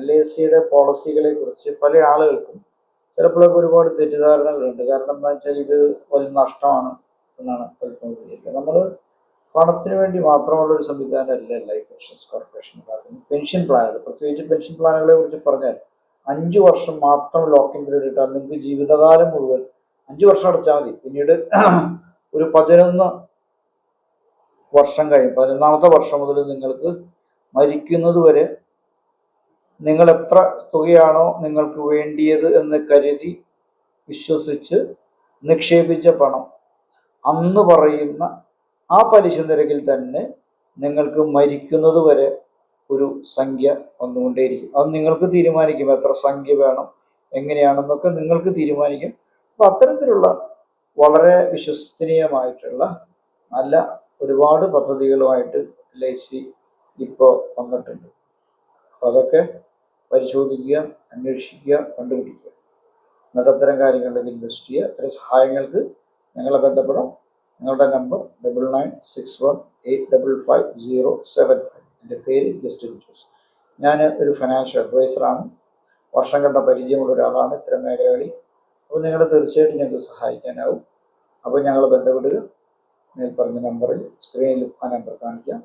LICയുടെ പോളിസികളെ കുറിച്ച് പല ആളുകൾക്കും ചിലപ്പോഴൊക്കെ ഒരുപാട് തെറ്റിദ്ധാരണകളുണ്ട്. കാരണം എന്താ വെച്ചാൽ ഇത് വലിയ നഷ്ടമാണ് എന്നാണ് പലർക്കും വിചാരിക്കുക. നമ്മൾ പണത്തിന് വേണ്ടി മാത്രമുള്ള ഒരു സംവിധാനമല്ല ലൈഫ് ഇൻഷുറൻസ് കോർപ്പറേഷൻ ഉണ്ടാക്കുന്നത്. പെൻഷൻ പ്ലാനുകൾ, പ്രത്യേകിച്ച് പെൻഷൻ പ്ലാനുകളെ കുറിച്ച് പറഞ്ഞാൽ 5 വർഷം മാത്രം ലോക്കിൻ പീരീഡ് ഇട്ടാൽ നിങ്ങൾക്ക് ജീവിതകാലം മുഴുവൻ 5 വർഷം അടച്ചാൽ മതി. പിന്നീട് ഒരു 11 വർഷം കഴിയും, 11ാമത്തെ വർഷം മുതൽ നിങ്ങൾക്ക് മരിക്കുന്നത് വരെ നിങ്ങൾ എത്ര തുകയാണോ നിങ്ങൾക്ക് വേണ്ടിയത് എന്ന് കരുതി വിശ്വസിച്ച് നിക്ഷേപിച്ച പണം അന്ന് പറയുന്ന ആ പലിശ നിരക്കിൽ തന്നെ നിങ്ങൾക്ക് മരിക്കുന്നത് വരെ ഒരു സംഖ്യ വന്നുകൊണ്ടേയിരിക്കും. അത് നിങ്ങൾക്ക് തീരുമാനിക്കും എത്ര സംഖ്യ വേണം, എങ്ങനെയാണെന്നൊക്കെ നിങ്ങൾക്ക് തീരുമാനിക്കും. അപ്പം അത്തരത്തിലുള്ള വളരെ വിശ്വസനീയമായിട്ടുള്ള നല്ല ഒരുപാട് പദ്ധതികളുമായിട്ട് LIC ഇപ്പോൾ വന്നിട്ടുണ്ട്. അപ്പം അതൊക്കെ പരിശോധിക്കുക, അന്വേഷിക്കുക, കണ്ടുപിടിക്കുക. എന്നിട്ട് അത്തരം കാര്യങ്ങളിലേക്ക് ഇൻവെസ്റ്റ് ചെയ്യുക. അത്തരം സഹായങ്ങൾക്ക് ഞങ്ങളെ ബന്ധപ്പെടാം. ഞങ്ങളുടെ നമ്പർ 9961855075. എൻ്റെ പേര് ജസ്റ്റിൻ ജോസ്. ഞാൻ ഒരു ഫിനാൻഷ്യൽ അഡ്വൈസറാണ്. വർഷം കണ്ട പരിചയമുള്ള ഒരാളാണ് ഇത്തരം മേഖലകളിൽ. അപ്പോൾ നിങ്ങൾ തീർച്ചയായിട്ടും ഞങ്ങൾക്ക് സഹായിക്കാനാവും. അപ്പോൾ ഞങ്ങളെ ബന്ധപ്പെടുക. പറഞ്ഞ നമ്പറിൽ, സ്ക്രീനിൽ ആ നമ്പർ കാണിക്കാം.